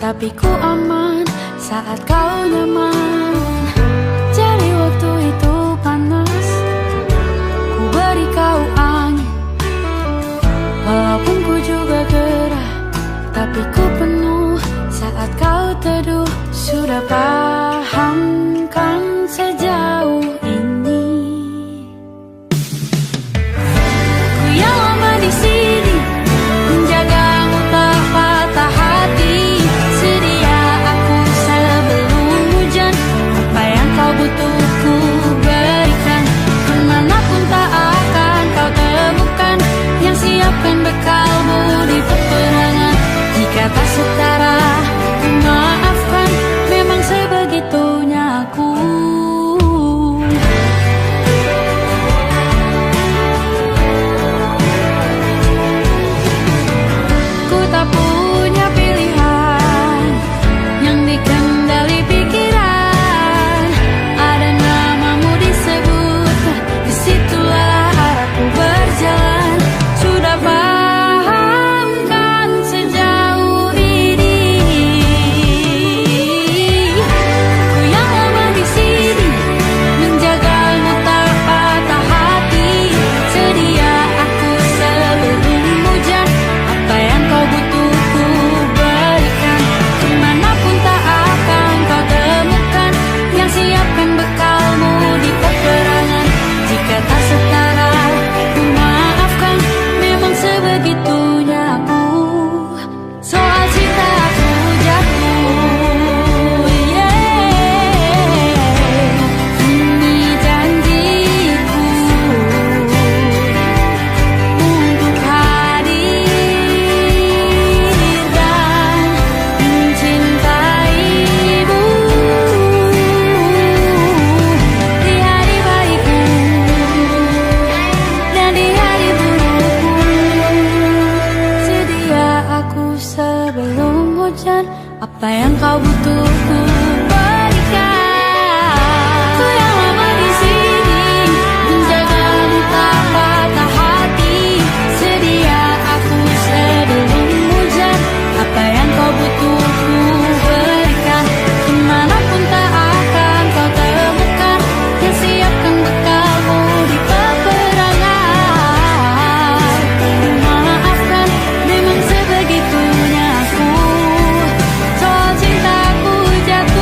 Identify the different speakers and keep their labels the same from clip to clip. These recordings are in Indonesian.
Speaker 1: tapi ku aman saat kau nyaman. Jadi waktu itu panas, ku beri kau angin. Walaupun ku juga gerah, tapi ku penuh saat kau teduh. Sudah paham kan sejauh ini? Ku yang lama di sini, menjagamu tak patah hati. Sedia aku sebelum hujan, apa yang kau butuh ku berikan. Kemanapun tak akan kau temukan yang siapkan bekalmu di peperangan. Jika tak setara, ku maafkan, memang sebegitunya aku. Ku tak punya pilihan yang dikendali pikiran. Ada namamu disebut, disitulah arahku berjalan. Sudah paham kan sejauh ini? Ku yang lama di sini, menjagamu tak patah hati. Sedia aku sebelum hujan, apa yang kau butuh ku berikan. Kemanapun tak akan kau temukan yang siapkan bekalmu di peperangan. Jika tak setara, ku maafkan, memang sebegitunya aku. Soal cinta aku jatuh, ini janjiku untuk hadir dan mencintaimu di hari baikku dan di hari burukku. Sedia aku sebelum hujan, apa yang kau butuh ku berikan. Ku yang lama di sini, menjagamu tak patah hati. Sedia aku sebelum hujan, apa yang kau butuh ku berikan. Kemanapun tak akan kau temukan yang siapkan bekalmu di peperangan. Maafkan, memang sebegitunya aku. Soal cintaku jatuh.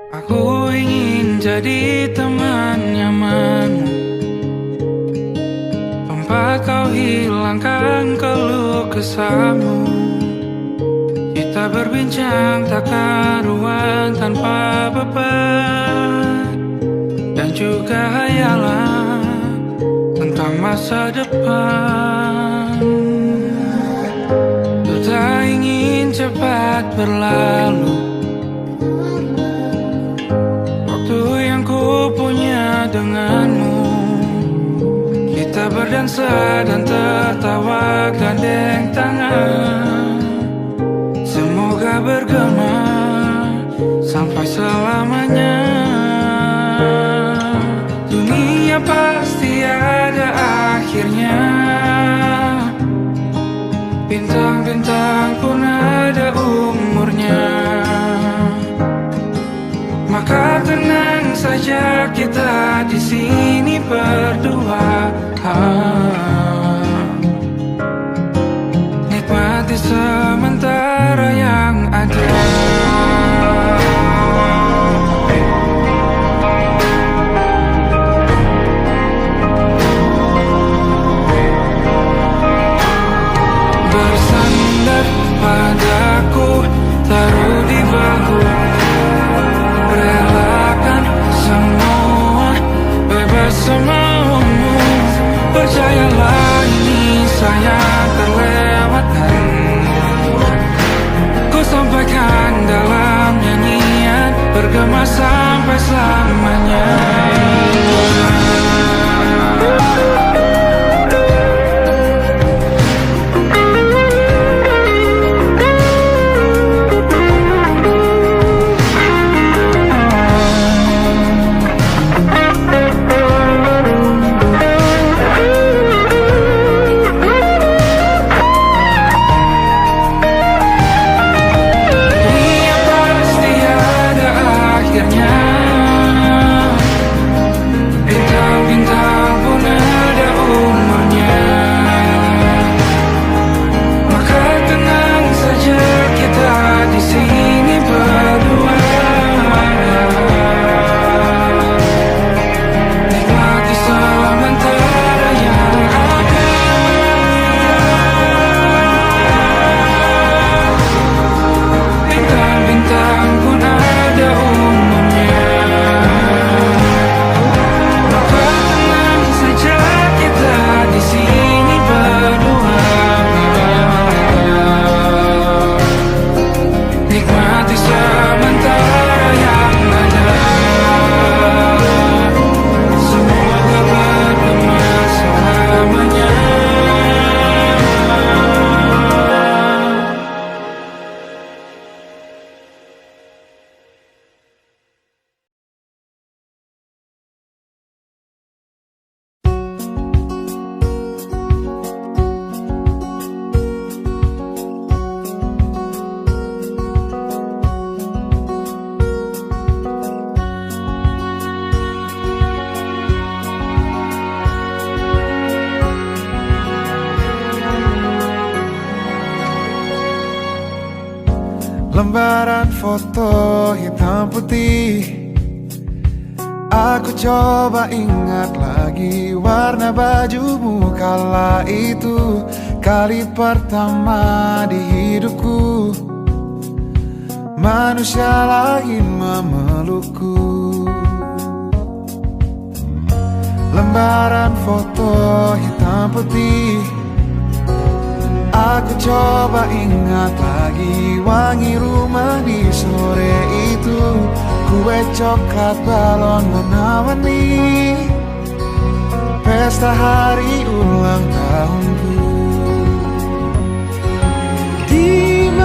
Speaker 2: Aku ingin jadi teman nyamanmu, tempat kau hilangkan keluh kesahmu. Kita berbincang tak karuan tanpa beban, dan juga hayalan tentang masa depan. Ku tak ingin cepat berlalu waktu yang ku punya denganmu. Kita berdansa dan tertawa gandeng tangan, semoga bergema sampai selamanya. Dunia pasti ada akhirnya, bintang-bintang pun ada umurnya. Maka tenang saja kita di sini berdua, nikmati sementara yang ada. Bersandar padaku, taruh di bahu, relakan semua, bebas semaumu. Percayalah ini sayang terlewatkan, ku sampaikan dalam nyanyian, bergema sampai selamanya.
Speaker 3: Lembaran foto hitam putih, aku coba ingat lagi warna bajumu kala itu. Kali pertama di hidupku, manusia lain memelukku. Lembaran foto hitam putih, aku coba ingat lagi wangi rumah di sore itu. Kue coklat, balon warna-warni, pesta hari ulang tahunku. Dimanapun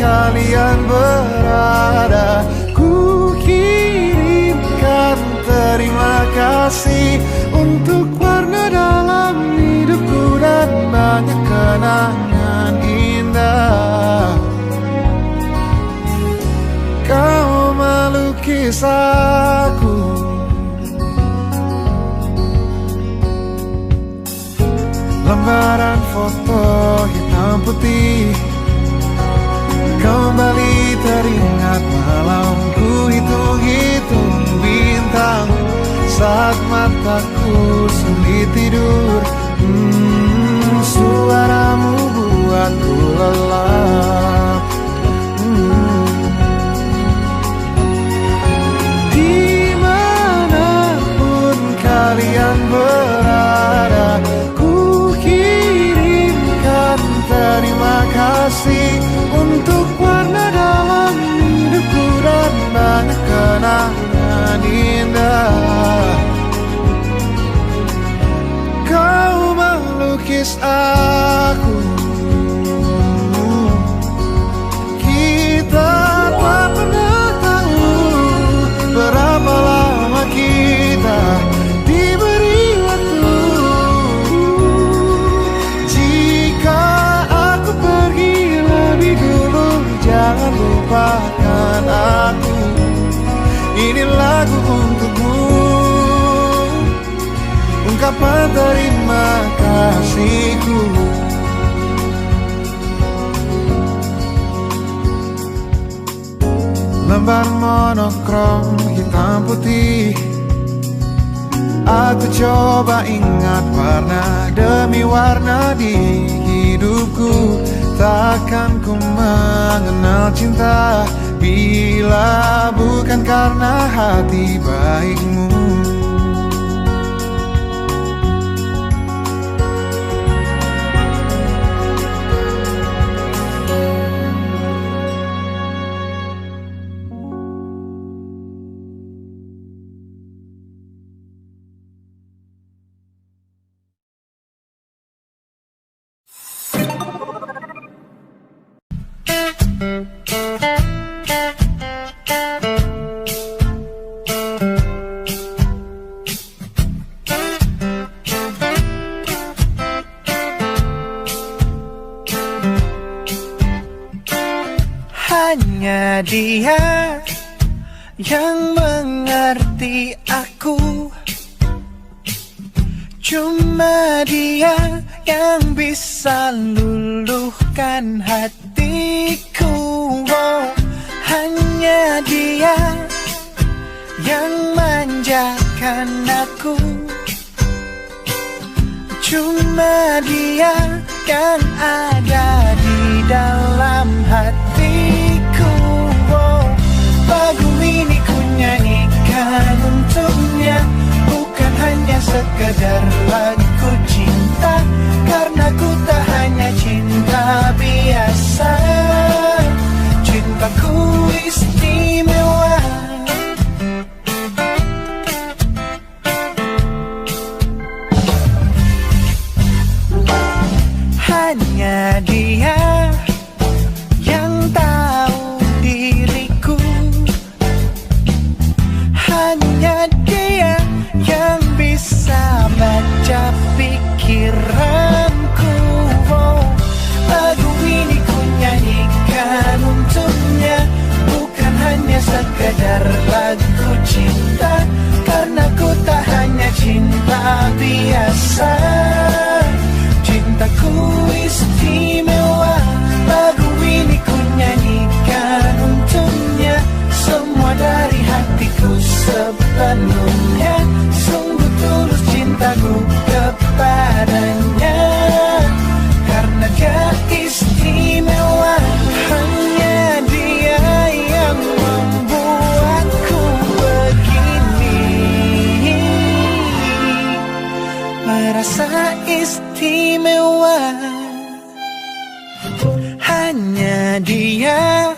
Speaker 3: kalian berada, ku kirimkan terima kasih untuk warna dalam hidupku dan banyak kenangan indah. Kau melukis aku, lembaran foto hitam putih, kembali teringat malam saat mataku sulit tidur. Suaramu buatku lelah. Dimanapun kalian berada, ku kirimkan terima kasih untuk warna dalam hidupku dan banyak kenangan indah. Kau melukis aku, kita tak pernah tahu berapa lama kita diberi waktu. Jika aku pergi lebih dulu, jangan lupakan aku. Ini lagu untukmu, ungkapan terima kasihku. Lembar monokrom hitam putih, aku coba ingat warna demi warna di hidupku. Takkan ku mengenal cinta bila bukan karena hati baikmu.
Speaker 4: Hanya dia yang mengerti aku, cuma dia yang bisa luluhkan hatiku. Oh, hanya dia yang manjakan aku, cuma dia yang ada di dalam hatiku. Oh, lagu ini ku nyanyikan untuknya, bukan hanya sekedar lagu cinta, karena ku tak hanya cinta biasa. Cintaku istimewa. Hanya dia yang tahu diriku, hanya dia yang bisa baca pikiranku. Oh, lagu ini ku nyanyikan untuknya, bukan hanya sekedar lagu cinta, karena ku tak hanya cinta biasa. Cintaku istimewa. Lagu ini ku nyanyikan untuknya, semua dari hatiku sepenuhnya. Sungguh tulus cintaku kepadanya, karena dia istimewa. Hanya dia yang membuatku begini, merasa istimewa. Hanya dia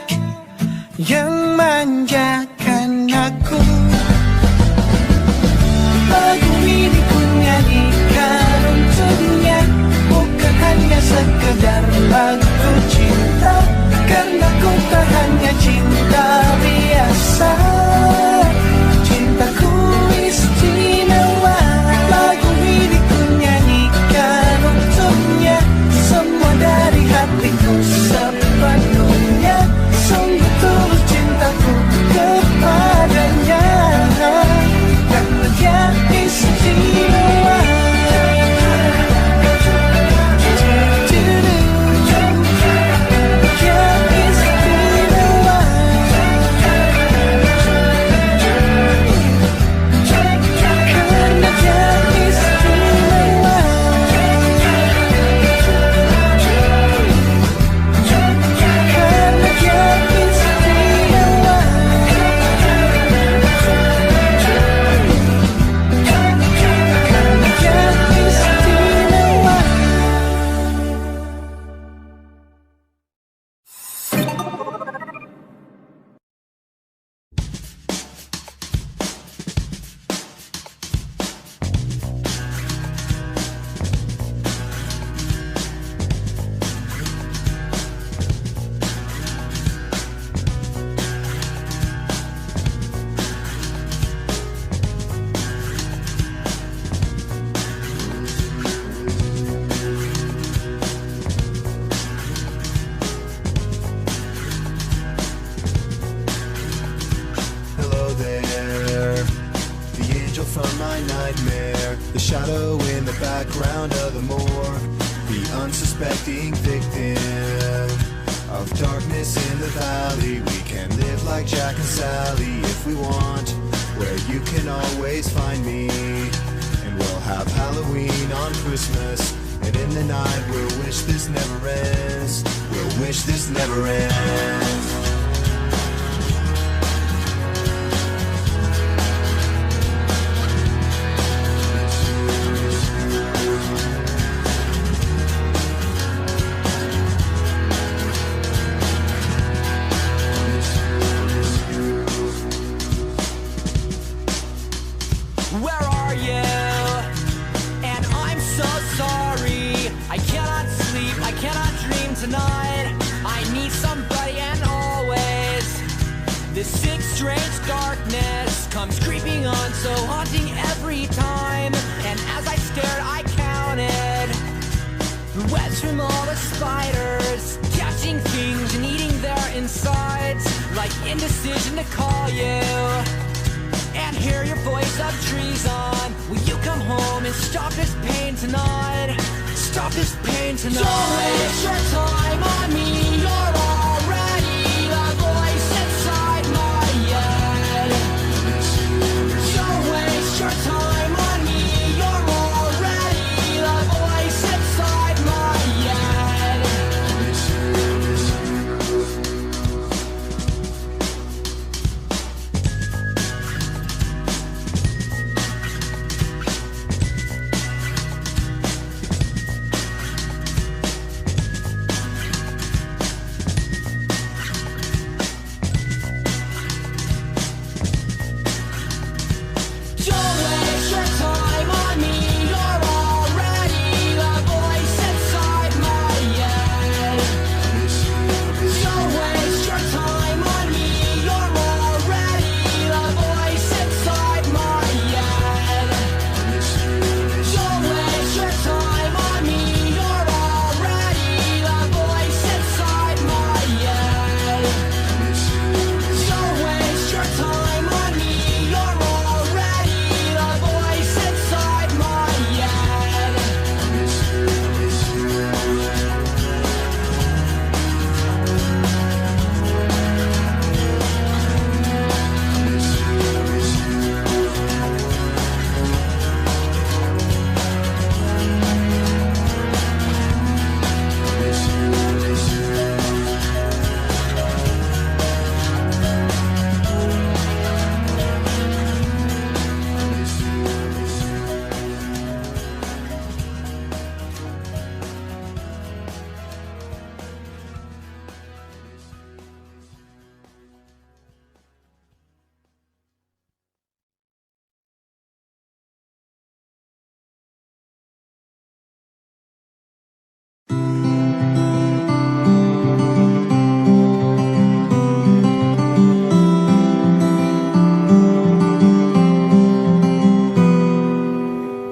Speaker 4: yang manjakan aku. Lagu ini ku nyanyikan untuknya, bukan hanya sekedar lagu cinta, karena ku tak hanya cinta biasa. Cintaku istimewa. Lagu ini ku nyanyikan untuknya, semua dari hatiku sepenuhnya. Sungguh tulus cintaku kepadanya, karena dia istimewa. Dia istimewa.
Speaker 3: from my nightmare. The shadow in the background of the morgue, the unsuspecting victim of darkness in the valley. We can live like Jack and Sally if we want, where you can always find me. And we'll have Halloween on Christmas, and in the night we'll wish this never ends. We'll wish this never ends.
Speaker 4: Where are you? And I'm so sorry. I cannot sleep, I cannot dream tonight. I need somebody, and always this sick, strange darkness comes creeping on, so haunting every time. And as I stared, I counted the webs from all the spiders, catching things and eating their insides, like indecision to call you and hear your voice of treason. Will you come home and stop this pain tonight? Stop this pain tonight. Don't waste your time on me. You're already the voice inside my head. Don't waste your time on me. You're already the voice inside my head. Don't waste your time on me. You're already the voice inside my head. Don't waste your time on me. You're already the voice inside my head. Don't waste your time on me. You're already the voice inside my head. Don't waste your time on me. You're already the voice inside my head.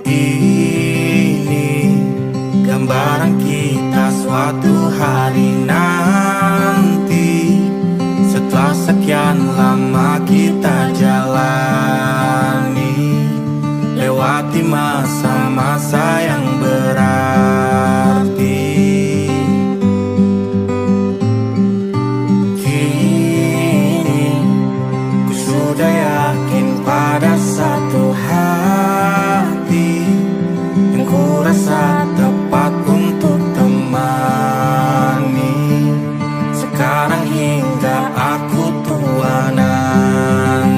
Speaker 5: Ini gambaran kita suatu hari nanti, setelah sekian lama kita jalani, lewati masa-masa yang berarti. Kini ku sudah yakin pada satu hati yang ku rasa tepat untuk temani, sekarang hingga aku tua nanti.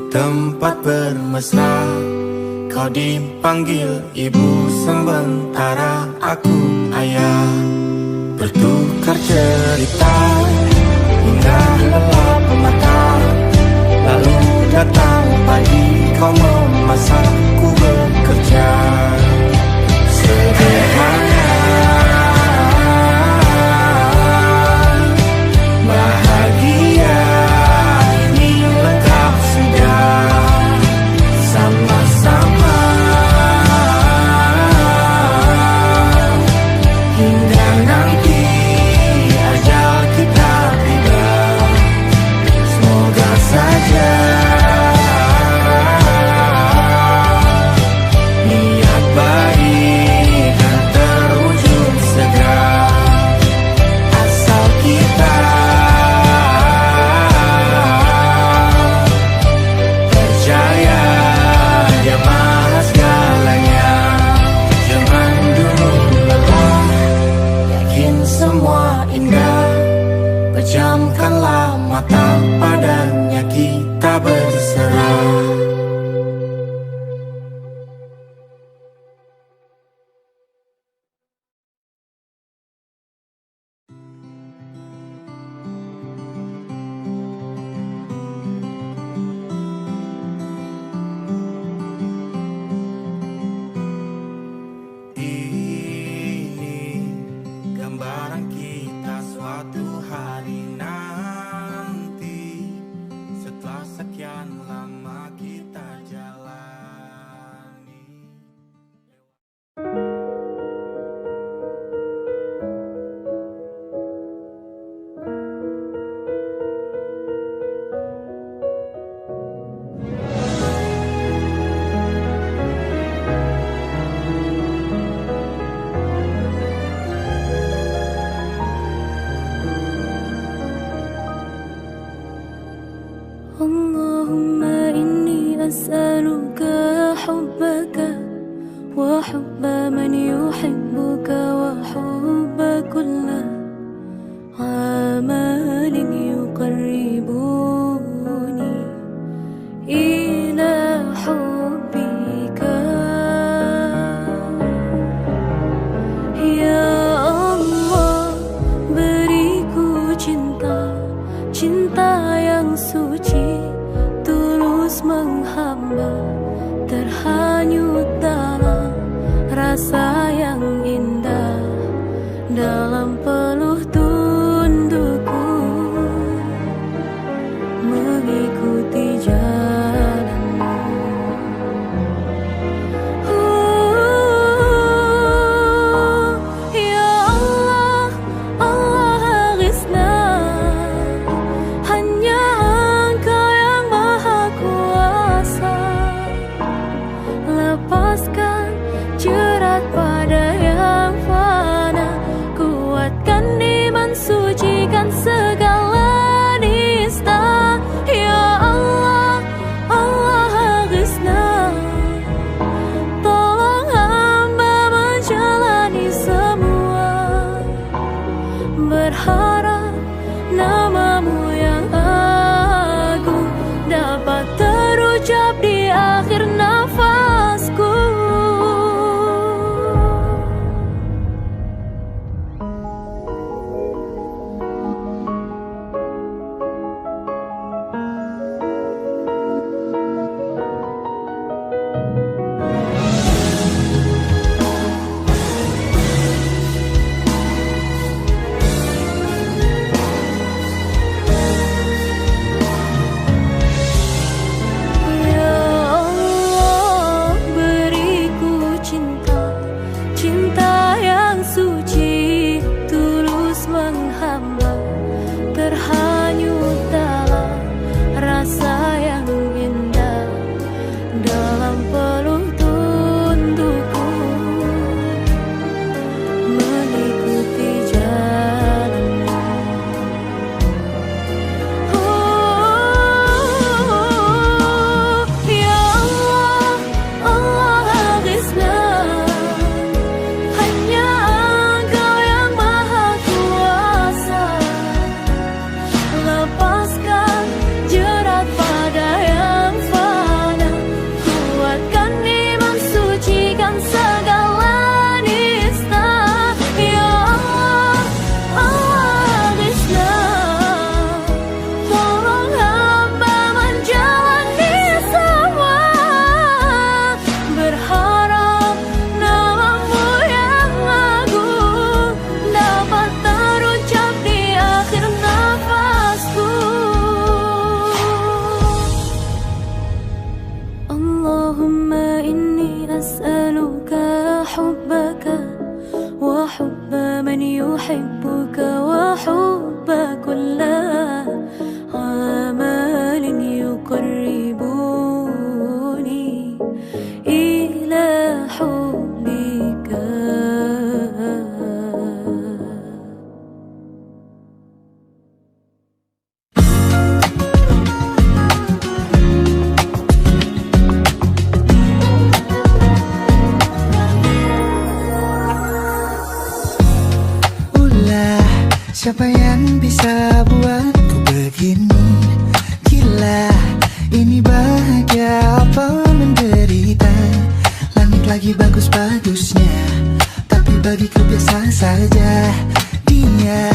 Speaker 5: tempat bermesra. Kau dipanggil ibu sementara aku ayah. Bertukar cerita hingga lelap mata. Lalu datang pagi kau memasakku bekerja. Sederhana, bahagia ini lengkap sudah. Sama-sama hingga nanti ajal kita tiba. Semoga saja niat baik dan terwujud segera. Asal kita percaya Dia maha segalanya. Jangan dulu lelah, yakin semua indah. Pejamkanlah mata, padanya kita berserah. Ini gambaran kita suatu hari nanti. Setelah sekian lama kita jalani.
Speaker 1: Allahumma inni as'aluka hubbaka wa hubba man yuhibbuka wa hubba kulla amalin yuqarribuni ila hubbika. Ya Allah, beriku cinta, cinta yang suci, tulus menghamba, terhanyut dalam rasa yang indah, dalam peluh tundukku mengikuti jalanmu. Ya Allah, Allah aghithna, hanya Engkau yang maha kuasa. Lepaskan jerat pada yang
Speaker 6: Siapa yang bisa buatku begini? Gila, ini bahagia apa menderita? Langit lagi bagus-bagusnya, tapi bagiku biasa saja. Dia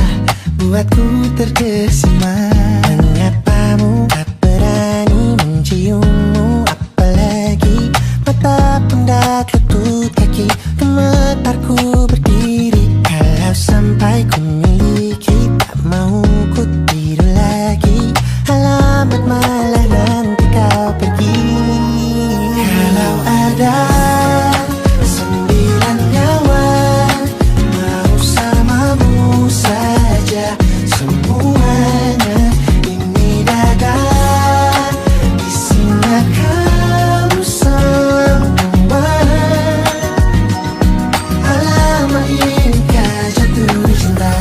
Speaker 6: buatku terkesima. Menyapamu, tak berani menciummu, apalagi mata pundak lutut kaki. Gemetarku berdiri kalau sampai ku miliki. Tak mau ku tidur lagi, alamat malah nanti kau pergi. Kalau ada 9 nyawa, mau samamu saja semuanya. Ini dada, isinya kamu semua. Alamak inikah jatuh cinta?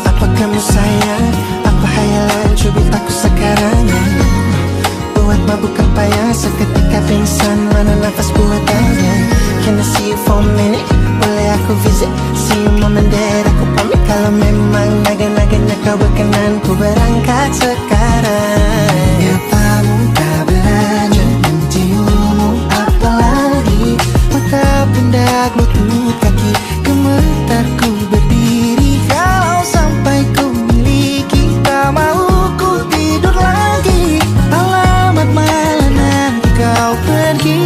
Speaker 6: Apa kamu sayang? Apa hayalan cubit aku sekarang? Buat mabuk apa ya? Seketika pingsan, mana nafas buatannya? Can I see you for a minute? Boleh aku visit? See you moment that aku pamit. Kalau memang naga-naganya kau berkenan, ku berangkat sekarang. Nyapamu tak berani menciummu, apalagi mata pundak lutut kaki. Gemetarku berdiri kalau sampai ku miliki. Tak mau ku tidur lagi, alamat malah nanti kau pergi.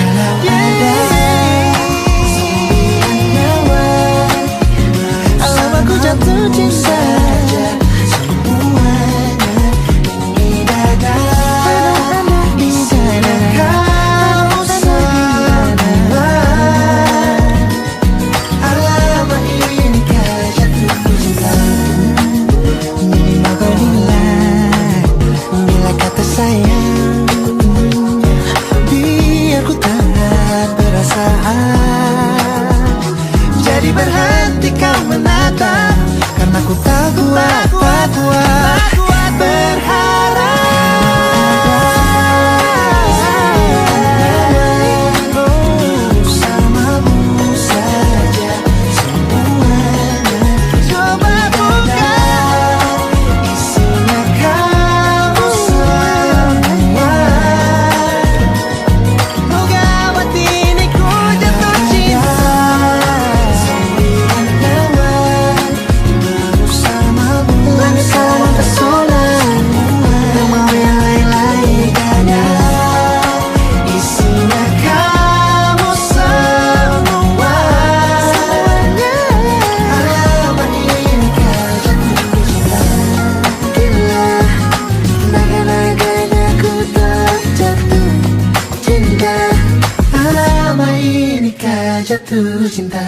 Speaker 6: Kalau ada 9 nyawa, alamat ku jatuh cinta. Semuanya ini dada, di sana kau semua. Alamat inikah jatuh cinta? Minimal kau bilang, bila kata sayang, biar ku tak perasaan. Jadi berhenti kau menatap, karena ku tak kuat berharap. Samamu saja semuanya. Coba buka, isinya kamu semua. Moga buat ini ku jatuh cinta. 9 nyawa, baru samamu. Langit sama pesona, tak mau yang lain-lain. Dada, isinya kamu semua. Alamat inikah jatuh cinta? Gila, naga-naganya ku tak jatuh cinta. Alamat inikah jatuh cinta?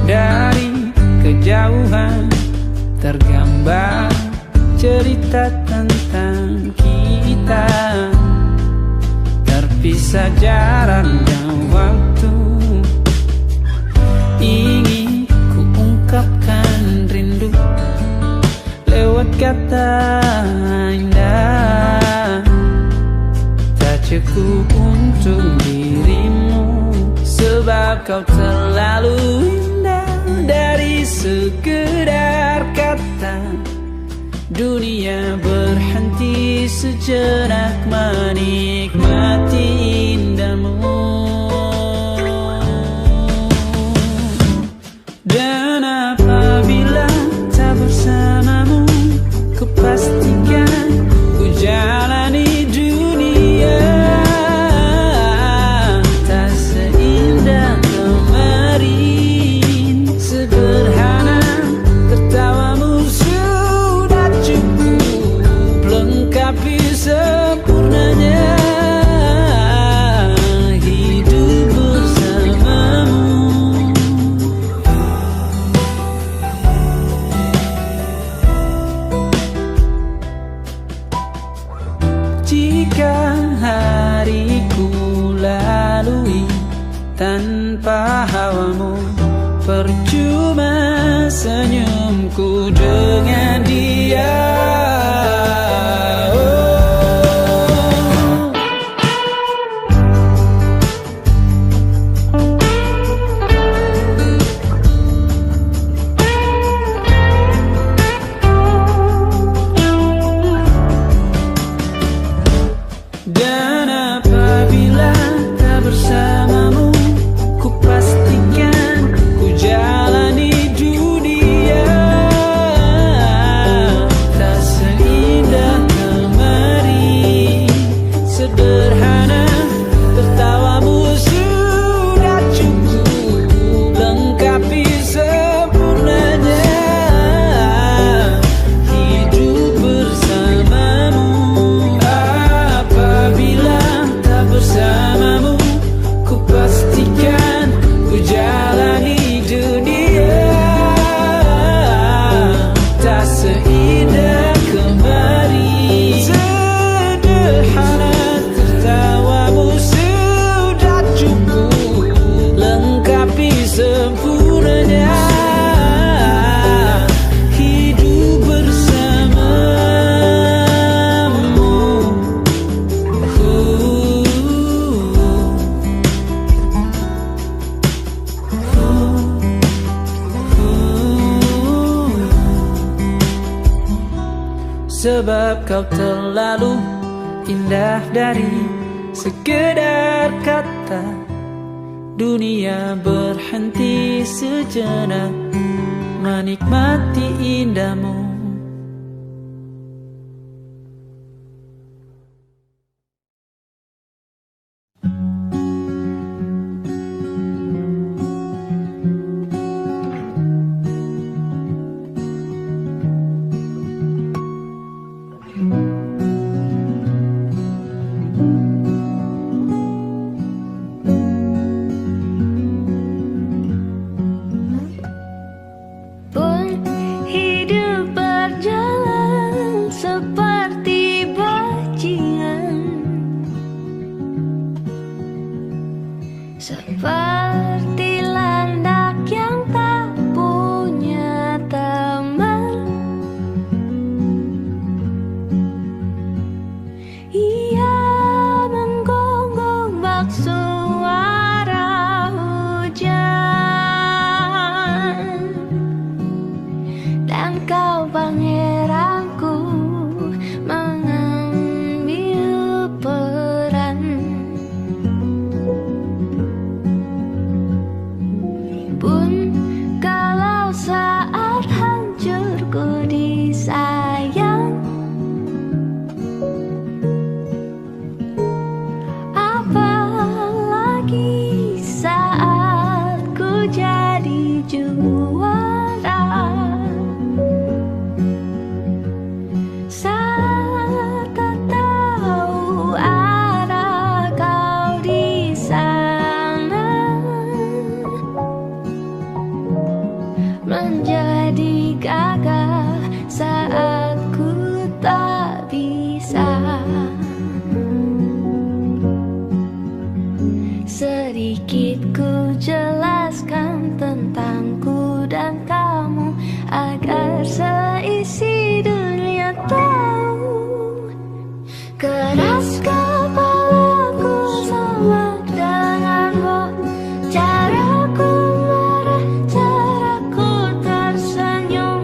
Speaker 2: Dari kejauhan tergambar cerita tentang kita, terpisah jarak dan waktu. Ingin ku ungkapkan rindu lewat kata indah. Tak cukup untuk dirimu, sebab kau terlalu indah. Dari sekedar kata, dunia berhenti sejenak menikmati indahmu. Dan apabila tak bersamamu, kupastikan ku jalani dunia tak seindah kemarin. Sederhana tertawamu sudah cukup lengkapi sempurnanya hidup bersamamu. senyumku dengan dia. Dan apabila tak bersamamu, ku pastikan ku jalani dunia tak seindah kemarin. Sederhana, tertawamu sudah cukup lengkapi sempurnanya hidup bersamamu. Apabila tak bersamamu, ku pastikan ku jalani dunia tak seindah kemarin. Sederhana, tertawamu sudah cukup lengkapi sempurnanya hidup bersamamu. Sebab kau terlalu indah dari sekedar kata. Dunia berhenti sejenak menikmati indahmu.
Speaker 1: Pun hidup berjalan seperti bajingan, seperti landak yang tak punya teman. Ia menggonggong bak suara hujan, dan kau pangeranku mengambil peran. Pun kalau saat hancurku disayang, apalagi saat ku jadi juara. Saat tak tahu arah kau di sana, menjadi gagah saat ku tak bisa. Sedikit ku jelaskan tentangku dan kamu agar seisi dunia tahu. Keras kepalaku sama denganmu, caraku marah, caraku tersenyum,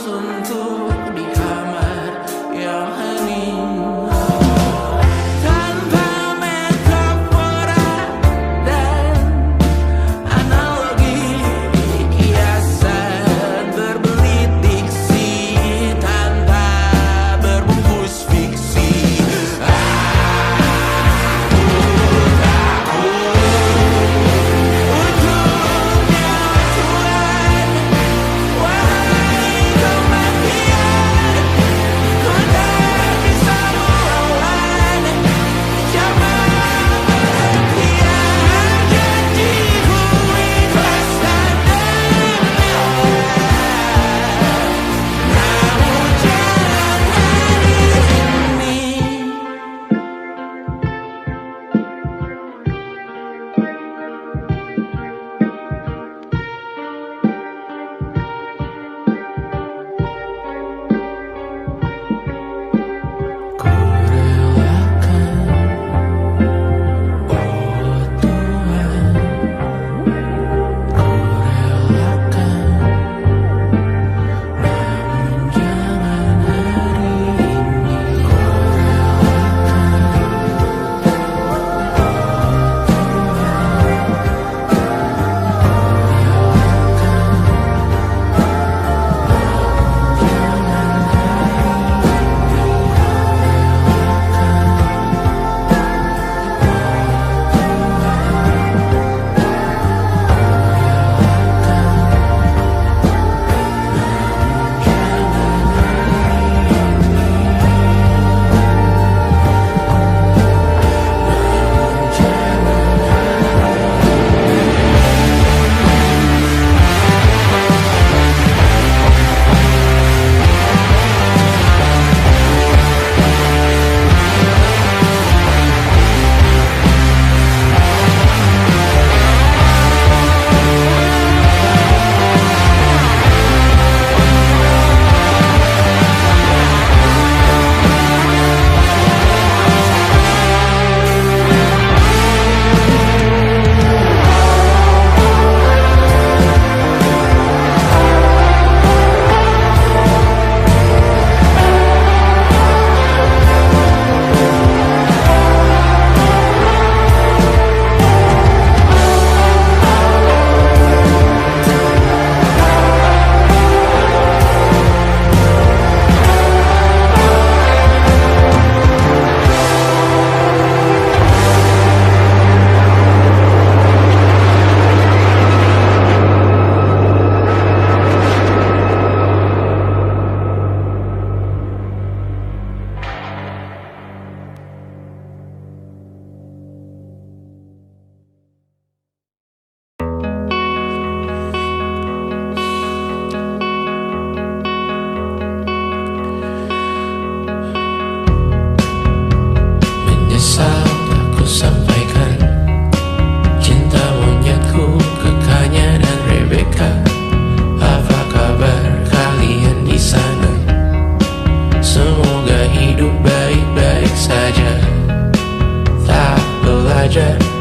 Speaker 5: suntuk di kamar yang hening, tanpa metafora dan analogi, kiasan berbelit diksi tanpa berbungkus fiksi.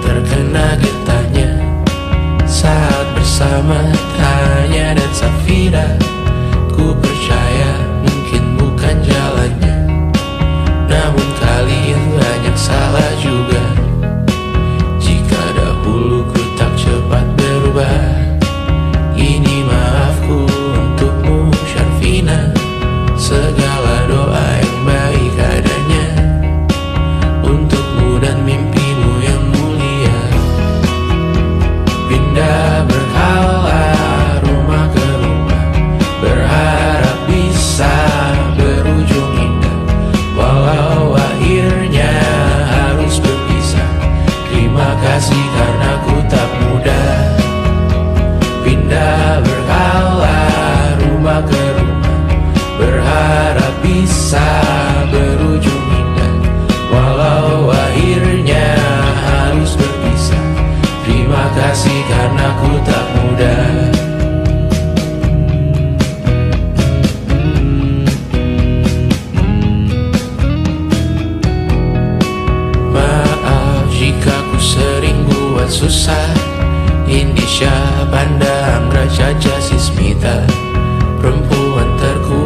Speaker 5: Terkena getahnya saat bersama Tanya dan Safira. Ku percaya mungkin bukan jalannya, namun kalian banyak salah juga. Jika dahulu ku tak cepat berubah, ini maafku untukmu Syarfina. Segala doa yang baik adanya untukmu dan mimpimu yang mulia. Pindah berkala rumah ke rumah, berharap bisa berujung indah. Walau akhirnya harus berpisah, terima kasih karena ku tak mudah. Pindah berkala rumah ke rumah, berharap bisa berujung indah. Walau akhirnya harus berpisah, terima kasih karena ku tak mudah. Maaf jika ku sering buat susah. Indisha, Banda, Anggra, Caca, Sismita, perempuan terkuat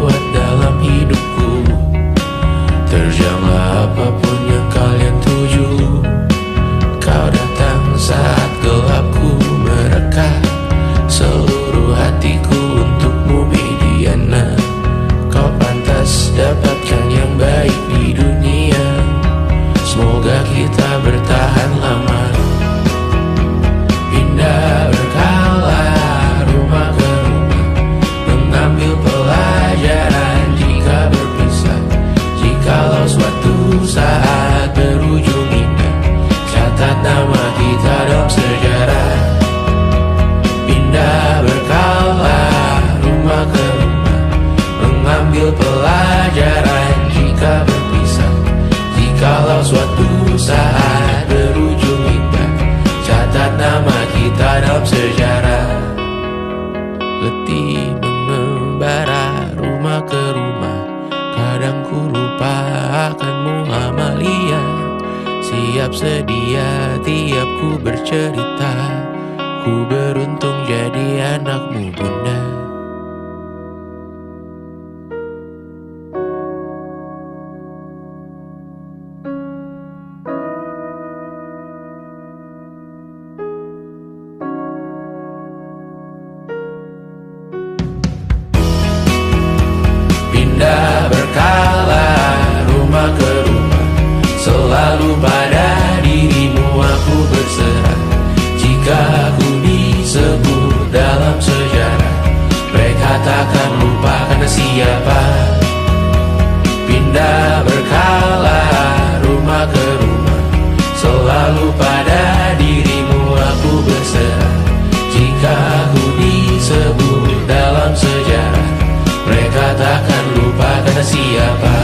Speaker 5: sejarah. Letih mengembara rumah ke rumah, kadang ku lupa akanmu Amalia. Siap sedia tiap ku bercerita, ku beruntung jadi anakmu bunda. Pindah berkala rumah ke rumah, selalu pada dirimu aku berserah. Jika aku disebut dalam sejarah, mereka takkan lupa karena siapa. Pindah berkala rumah ke rumah, selalu pada dirimu aku berserah. Jika aku disebut dalam sejarah, mereka takkan lupa karena siapa.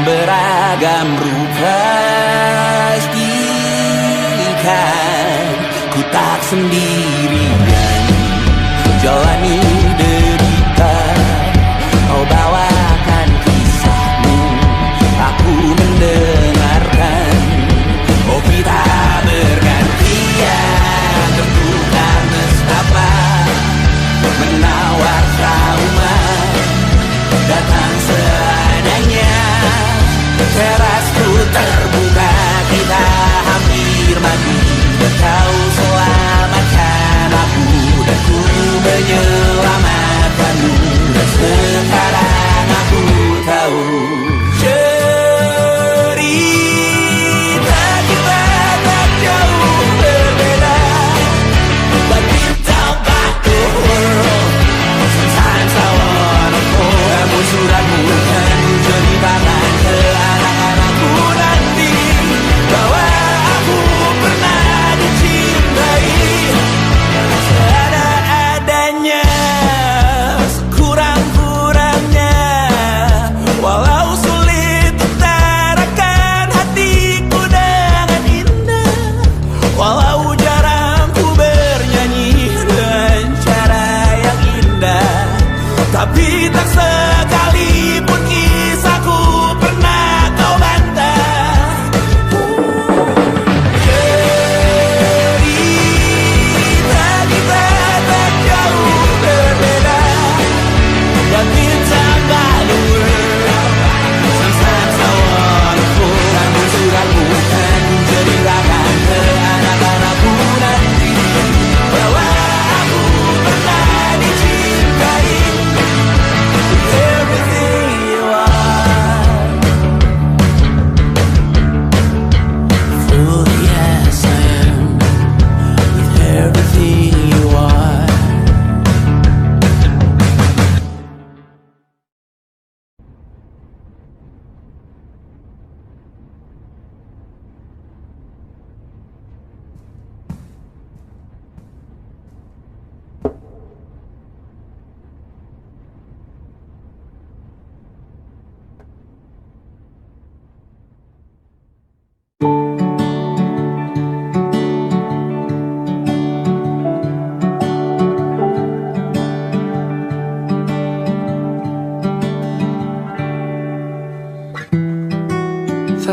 Speaker 7: beragam rupa pastikan ku tak sendirian jalani derita, kau bawakan kisahmu, aku mendengarkan. Oh kita bergantian tentukan nestapa menawar trauma datang seadanya. Terasku terbuka, kita hampir mati, kau selamatkan aku dan ku menyelamatkanmu. Dan sekarang aku tahu cerita kita tak jauh berbeda, but we talk about the world. Sometimes I wanna fall. Kamu suratmu kan ku ceritakan ke anak-anakku nanti bahwa aku pernah dicintai seada-adanya, sekurang-kurangnya, walau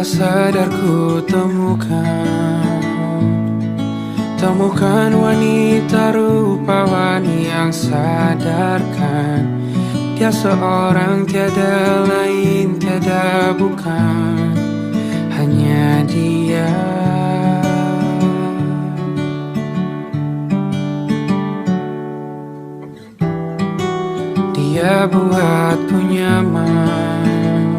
Speaker 2: tak sadar ku Temukan wanita rupawan yang sadarkan dia seorang, tiada lain, tiada bukan, hanya dia. Dia buatku nyaman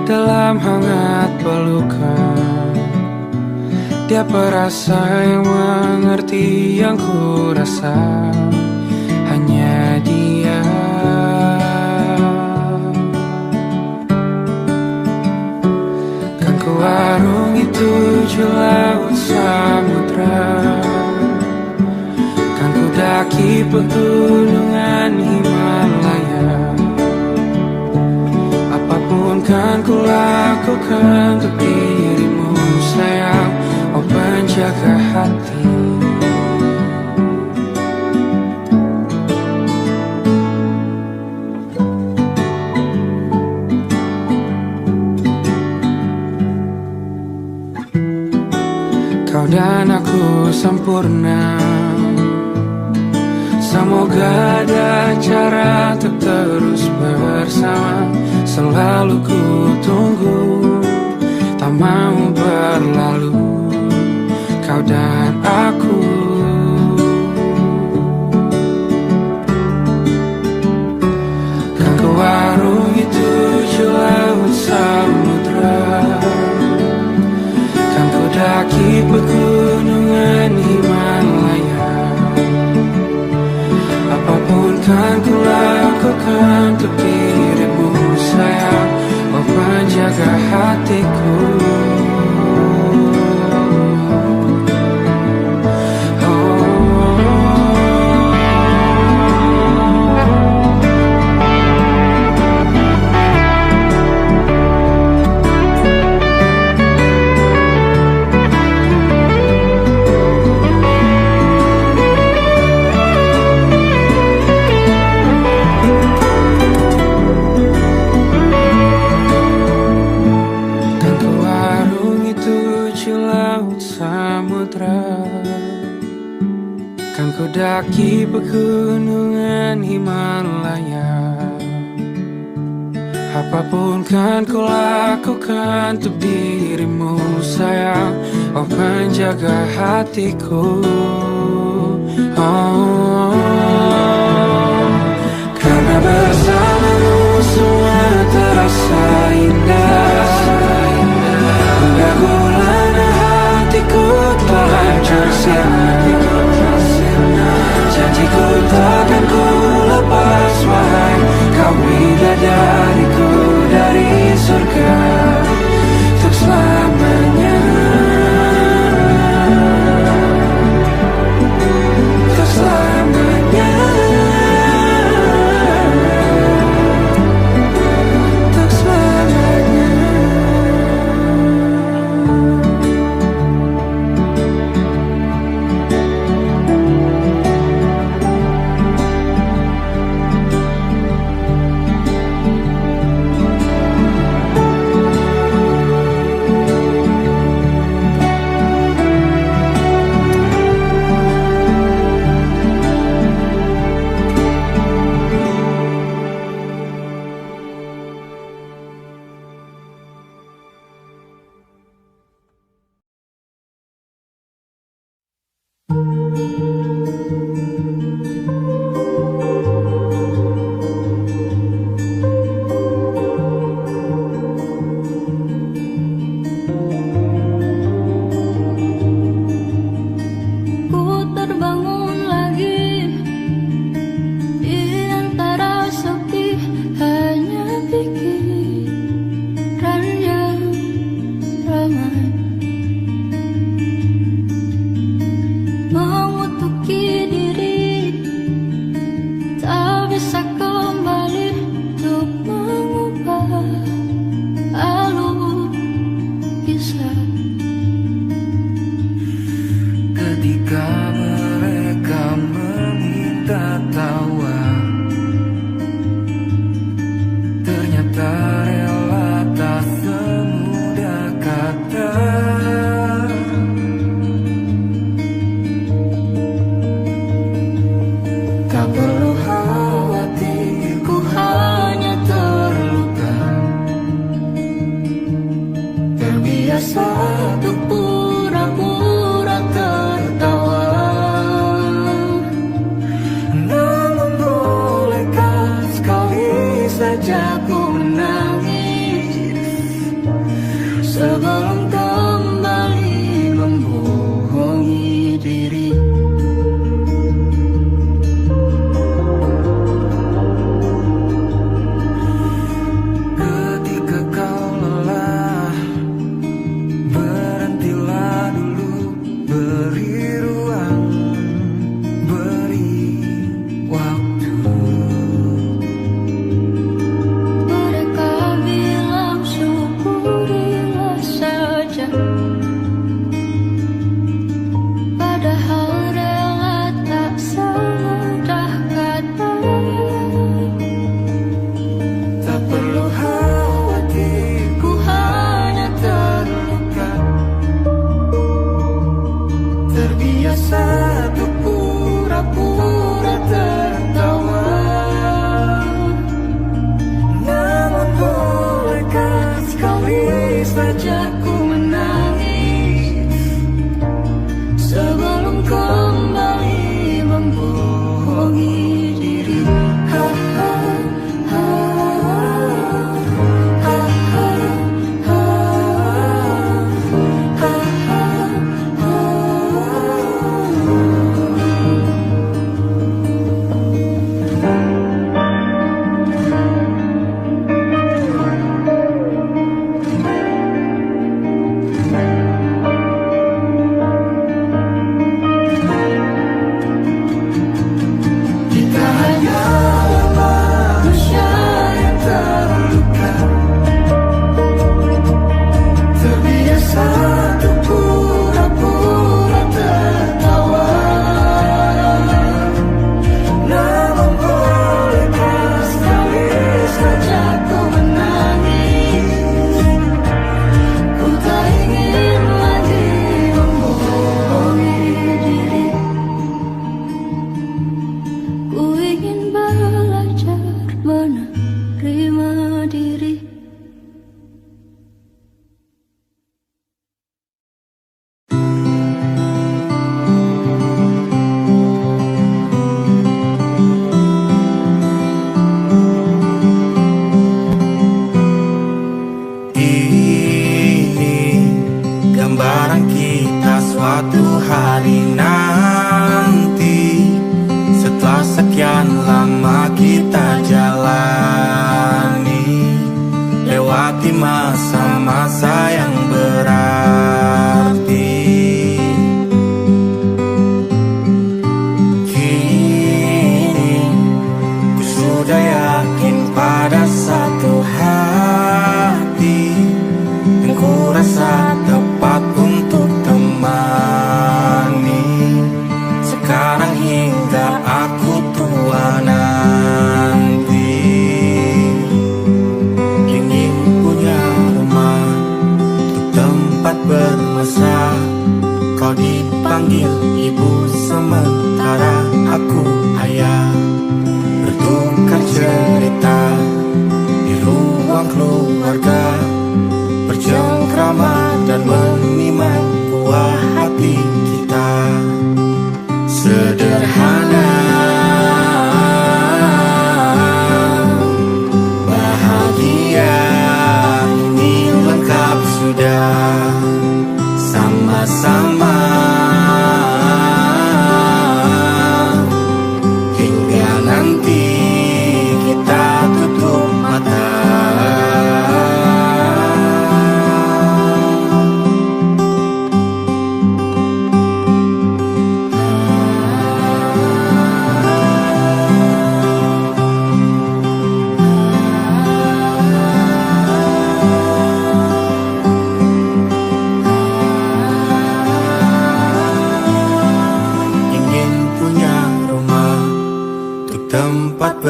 Speaker 2: dalam hangat pelukan. Dia perasa yang mengerti yang ku rasa, hanya dia. Kan ku arungi 7 laut samudra, kan ku daki pegunungan Himalaya. Apapun kan ku lakukan untuk dirimu sayang, oh penjaga hati. Kau dan aku sempurna, semoga ada cara untuk terus bersama. Selalu ku tunggu, tak mau berlalu, kau dan aku. Kan ku arungi 7 laut samudra, kan ku daki pegunungan Himalaya. Apapun kan ku lakukan untuk dirimu sayang, oh penjaga hatiku. Kan ku daki pegunungan Himalaya. Apapun kan ku lakukan untuk dirimu sayang, oh penjaga hatiku. Oh, karena bersamamu semua terasa indah. Hingga gulana hatiku telah hancur sirna. Janjiku takkan ku lepas wahai kau bidadariku dari surga untuk selamanya. Untuk selamanya. Untuk selamanya.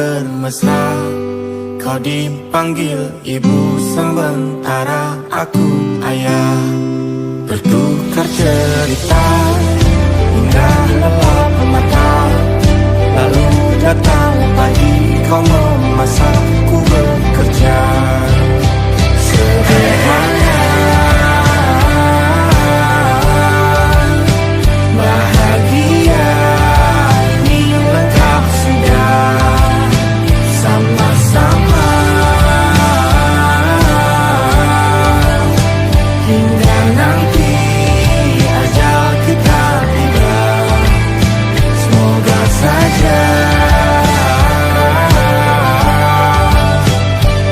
Speaker 6: bermesra. Kau dipanggil ibu sementara aku ayah. Bertukar cerita hingga lelap mata. Lalu datang pagi kau memasakku bekerja. Sederhana, bahagia ini lengkap sudah. Sama-sama hingga nanti ajal kita tiba. Semoga saja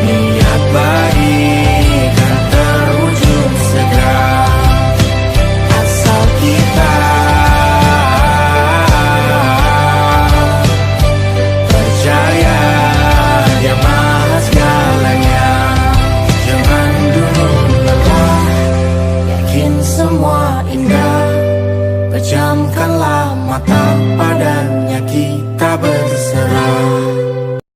Speaker 6: niat baik kan terwujud segera. Asal kita percaya Dia maha segalanya. Jangan dulu lelah, yakin semua indah. Pejamkanlah mata, padanya kita berserah.